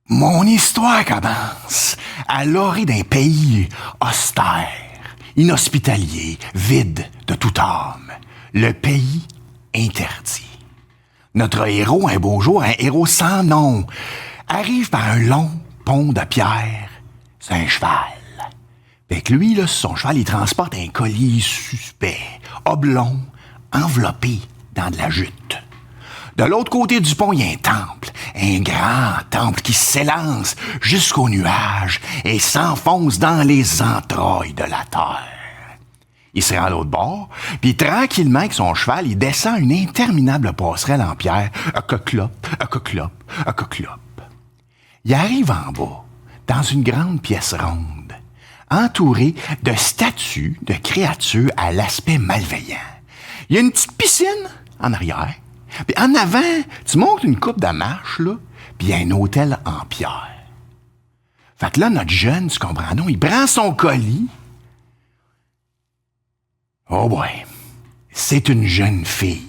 Mon histoire commence à l'orée d'un pays austère, inhospitalier, vide de toute âme. Le pays interdit. Notre héros, un beau jour, un héros sans nom, arrive par un long pont de pierre. C'est un cheval. Fait que lui, là, son cheval, il transporte un collier suspect, oblong, enveloppé dans de la jute. De l'autre côté du pont, il y a un temple, un grand temple qui s'élance jusqu'aux nuages et s'enfonce dans les entrailles de la terre. Il se rend à l'autre bord, puis tranquillement, avec son cheval, il descend une interminable passerelle en pierre, à coclop, à coclop, à coclop. Il arrive en bas, dans une grande pièce ronde, entourée de statues de créatures à l'aspect malveillant. Il y a une petite piscine en arrière. Puis en avant, tu montes une coupe de marche, là, puis il y a un hôtel en pierre. Fait que là, notre jeune, tu comprends, non, il prend son colis. Oh boy, c'est une jeune fille.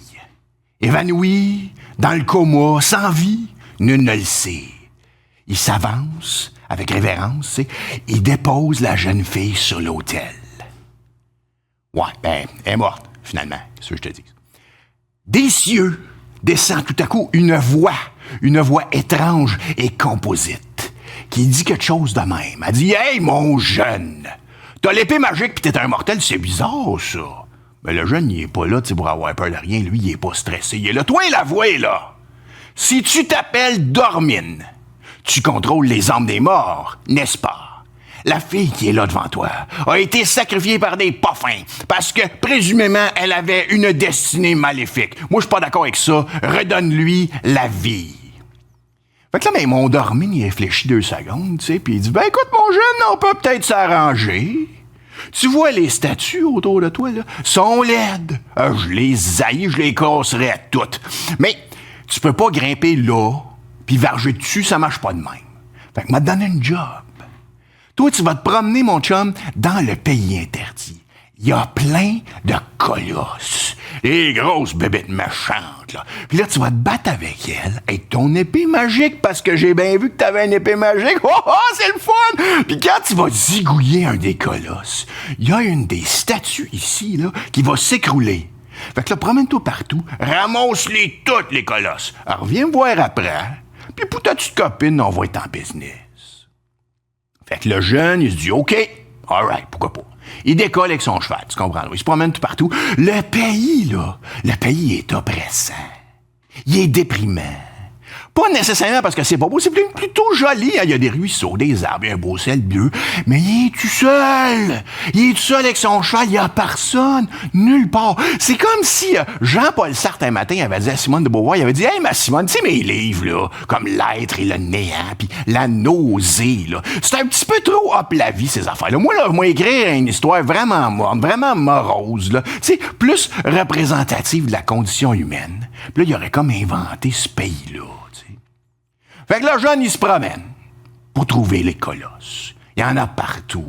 Évanouie, dans le coma, sans vie, nul ne le sait. Il s'avance, avec révérence, tu sais, il dépose la jeune fille sur l'autel. Ouais, ben, elle est morte, finalement, c'est ce que je te dis. Des cieux descend tout à coup une voix étrange et composite, qui dit quelque chose de même. Elle dit « Hey, mon jeune, t'as l'épée magique pis t'es un mortel, c'est bizarre, ça. » Mais le jeune, il est pas là, tu sais, pour avoir peur de rien. Lui, il est pas stressé. Il est là. Toi, la voix est là. Si tu t'appelles Dormine, tu contrôles les âmes des morts, n'est-ce pas? La fille qui est là devant toi a été sacrifiée par des poffins parce que, présumément, elle avait une destinée maléfique. Moi, je suis pas d'accord avec ça. Redonne-lui la vie. Fait que là, mais mon Dormine, il réfléchit 2 secondes, tu sais, puis il dit, ben écoute, mon jeune, on peut peut-être s'arranger. Tu vois les statues autour de toi, là, sont laides. Je les haïs, je les casserais toutes. Mais tu peux pas grimper là, puis varger dessus, ça marche pas de même. Fait que m'a donné une job. Toi, tu vas te promener, mon chum, dans le pays interdit. Il y a plein de colosses. Les grosses bébêtes méchantes, là. Puis là, tu vas te battre avec elle, avec ton épée magique, parce que j'ai bien vu que t'avais une épée magique. Oh, oh, c'est le fun! Puis quand tu vas zigouiller un des colosses, il y a une des statues ici, là, qui va s'écrouler. Fait que là, promène-toi partout, ramasse-les toutes, les colosses. Alors, viens me voir après, puis pour ta petite copine, on va être en business. Fait que le jeune, il se dit, OK, alright, pourquoi pas. Il décolle avec son cheval, tu comprends? Il se promène tout partout. Le pays est oppressant. Il est déprimant. Pas nécessairement parce que c'est pas beau, c'est plutôt joli. Il y a des ruisseaux, des arbres, il y a un beau ciel bleu. Mais il est tout seul. Il est tout seul avec son cheval, il y a personne, nulle part. C'est comme si Jean-Paul Sartre un matin avait dit à Simone de Beauvoir, il avait dit, « Hey, ma Simone, tu sais mes livres, là, comme L'être et le néant, puis la nausée, là. C'est un petit peu trop hop la vie, ces affaires-là. Moi, écrire une histoire vraiment morne, vraiment morose, là. Tu sais, plus représentative de la condition humaine. Puis là, il aurait comme inventé ce pays-là. Fait que le jeune, il se promène pour trouver les colosses. Il y en a partout,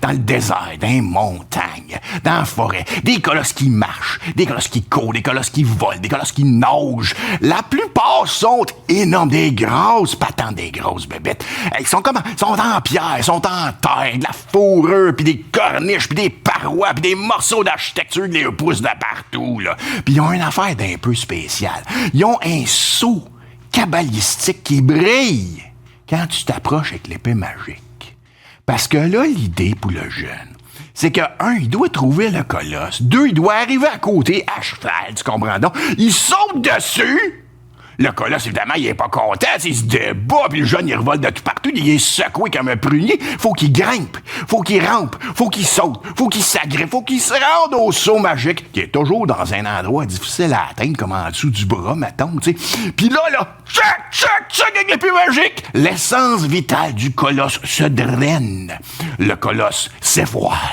dans le désert, dans les montagnes, dans la forêt. Des colosses qui marchent, des colosses qui courent, des colosses qui volent, des colosses qui nagent. La plupart sont énormes, des grosses patentes, des grosses bébêtes. Ils sont en pierre, ils sont en terre, de la fourrure, puis des corniches, puis des parois, puis des morceaux d'architecture qui les poussent de partout, là. Puis ils ont une affaire d'un peu spéciale. Ils ont un sceau cabalistique qui brille quand tu t'approches avec l'épée magique. Parce que là, l'idée pour le jeune, c'est que, 1, il doit trouver le colosse. 2, il doit arriver à côté à cheval, tu comprends donc? Il saute dessus. Le colosse, évidemment, il est pas content, il se débat, puis le jeune, il revole de tout partout, il est secoué comme un prunier. Faut qu'il grimpe, faut qu'il rampe, faut qu'il saute, faut qu'il s'agrippe, faut qu'il se rende au saut magique, qui est toujours dans un endroit difficile à atteindre, comme en dessous du bras, mettons, tu sais. Puis là, tchac, avec l'épée magique, l'essence vitale du colosse se draine. Le colosse s'effoire,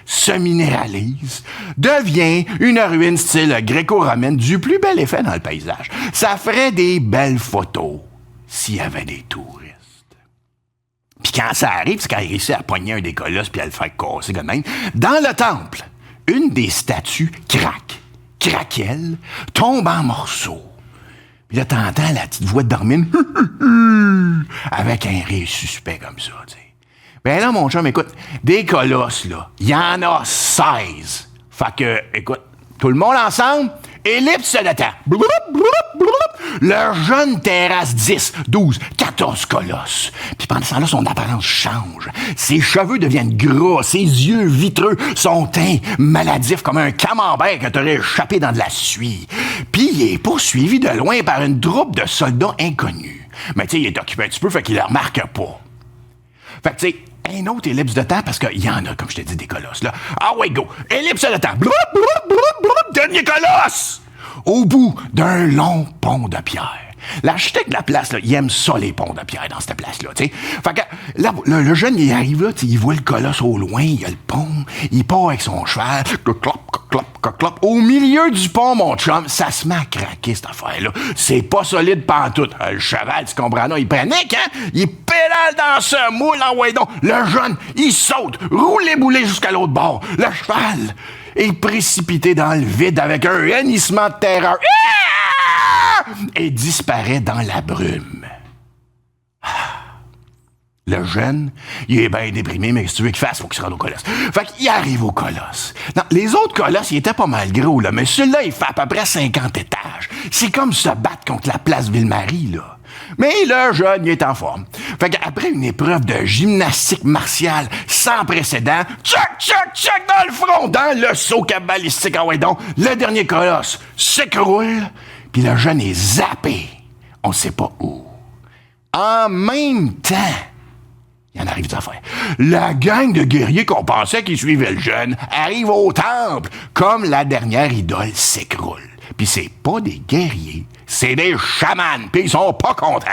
se minéralise, devient une ruine style gréco-romaine du plus bel effet dans le paysage. Ça ferait des belles photos s'il y avait des touristes. Puis quand ça arrive, c'est quand il réussit à pogner un des colosses puis à le faire casser comme même. Dans le temple, une des statues craque, craquelle, tombe en morceaux. Puis là, t'entends la petite voix de Dormine avec un rire suspect comme ça, tu sais. Ben là, mon chum, écoute, des colosses, là, il y en a 16. Fait que, écoute, tout le monde ensemble, ellipse de temps. Le jeune terrasse 10, 12, 14 colosses. Puis pendant ce temps-là, son apparence change. Ses cheveux deviennent gras, ses yeux vitreux, son teint maladif comme un camembert que t'aurais échappé dans de la suie. Puis il est poursuivi de loin par une troupe de soldats inconnus. Mais tu sais, il est occupé un petit peu, fait qu'il le remarque pas. Fait que tu sais, un autre ellipse de temps, parce qu'il y en a, comme je te dis, des colosses, là. Ah ouais, go! Ellipse de temps. Dernier colosse! Au bout d'un long pont de pierre. L'architecte de la place, là, il aime ça, les ponts de pierre dans cette place-là, tu sais. Fait que là, le jeune, il arrive là, il voit le colosse au loin, il y a le pont, il part avec son cheval, clop. Au milieu du pont, mon chum, ça se met à craquer, cette affaire-là. C'est pas solide pantoute. Le cheval, tu comprends, là, il panique, hein? Il pédale dans ce moule, en ouais donc. Le jeune, il saute, roule les boulets jusqu'à l'autre bord. Le cheval est précipité dans le vide avec un hennissement de terreur. Et disparaît dans la brume. Le jeune, il est bien déprimé, mais qu'est-ce que tu veux qu'il fasse? Faut qu'il se rende au colosse. Fait qu'il arrive au colosse. Non, les autres colosses, ils étaient pas mal gros, là, mais celui-là, il fait à peu près 50 étages. C'est comme se battre contre la place Ville-Marie, là. Mais le jeune, il est en forme. Fait qu'après une épreuve de gymnastique martiale sans précédent, tchac, dans le front, dans le saut cabalistique, ah ouais donc, le dernier colosse s'écroule, puis le jeune est zappé. On sait pas où. En même temps, il en arrive des affaires. La gang de guerriers qu'on pensait qui suivaient le jeune arrive au temple, comme la dernière idole s'écroule. Puis c'est pas des guerriers, c'est des chamans, puis ils sont pas contents.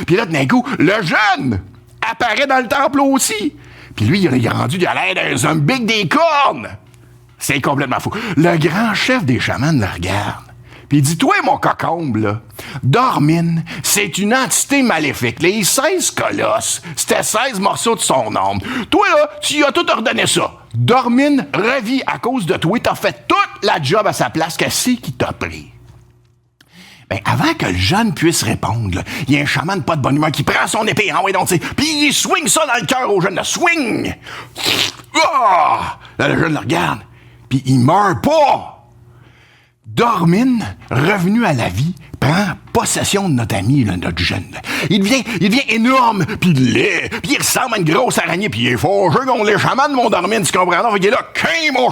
Puis là, d'un coup, le jeune apparaît dans le temple aussi. Puis lui, il est rendu, il a l'air d'un zombie avec des cornes. C'est complètement fou. Le grand chef des chamans le regarde. Puis il dit, toi, mon cocombe, là, Dormine, c'est une entité maléfique. Les 16 colosses, c'était 16 morceaux de son nombre. Toi, là, tu as tout ordonné ça. Dormine revit à cause de toi. T'as fait toute la job à sa place. Qu'est-ce qui t'a pris? Ben, avant que le jeune puisse répondre, il y a un chaman pas de bonne humeur qui prend son épée, hein, ouais, donc, puis il swing ça dans le cœur au jeune, là, swing! Ah! Là, le jeune le regarde, puis il meurt pas! Dormine, revenu à la vie, prend possession de notre ami, là, notre jeune. Là. Il devient énorme, puis laid, puis il ressemble à une grosse araignée, puis il est fâché contre les chamans, mon Dormine, tu comprends? Donc, il est là, qu'un mon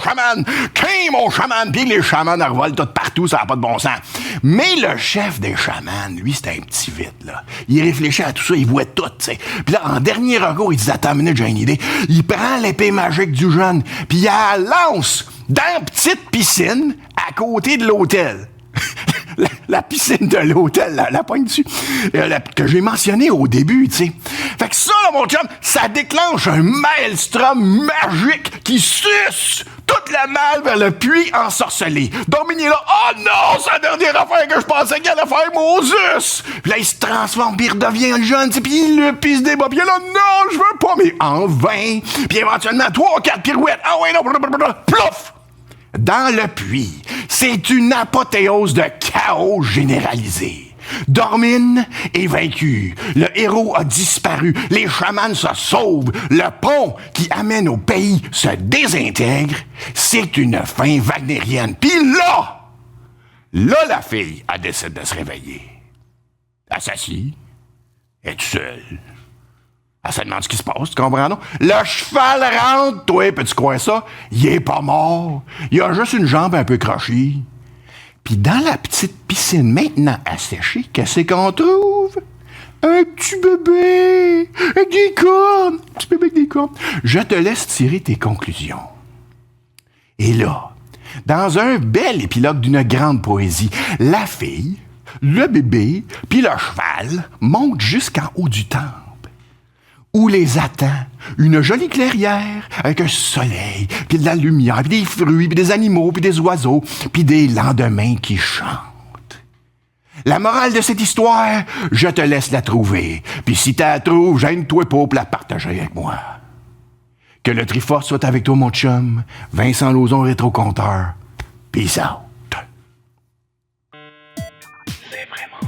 chaman, puis les chamans revolent tout partout, ça n'a pas de bon sens. Mais le chef des chamans, lui, c'est un petit vite, là. Il réfléchit à tout ça, il voit tout, tu sais. Puis là, en dernier recours, il dit, attends une minute, j'ai une idée. Il prend l'épée magique du jeune, puis il la lance dans une petite piscine à côté de l'hôtel. la piscine de l'hôtel, la pointe dessus, que j'ai mentionné au début, tu sais. Fait que ça, là, mon chum, ça déclenche un maelstrom magique qui suce toute la malle vers le puits ensorcelé. Domine est là, oh non, c'est la dernière affaire que je pensais qu'il allait faire, Moses! Puis là, il se transforme, puis il redevient le jeune, puis il le pisse des bas, puis là, non, je veux pas, mais en vain. Puis éventuellement, 3 ou 4 pirouettes, ah ouais, non, plouf! Dans le puits, c'est une apothéose de chaos généralisé. Dormine est vaincu, le héros a disparu, les chamans se sauvent, le pont qui amène au pays se désintègre, c'est une fin wagnérienne. Puis là, la fille a décidé de se réveiller. Elle s'assit, elle est toute seule. Elle se demande ce qui se passe, tu comprends, non? Le cheval rentre, toi, puis tu crois ça? Il est pas mort. Il a juste une jambe un peu crochée. Puis dans la petite piscine maintenant asséchée, qu'est-ce qu'on trouve? Un petit bébé avec des cornes. Un petit bébé avec des cornes. Je te laisse tirer tes conclusions. Et là, dans un bel épilogue d'une grande poésie, la fille, le bébé, puis le cheval montent jusqu'en haut du temple, où les attend une jolie clairière avec un soleil, puis de la lumière, puis des fruits, puis des animaux, puis des oiseaux, puis des lendemains qui chantent. La morale de cette histoire, je te laisse la trouver. Puis si tu la trouves, gêne-toi pas pour la partager avec moi. Que le Triforce soit avec toi, mon chum. Vincent Lauzon, rétro-compteur. Peace out. vraiment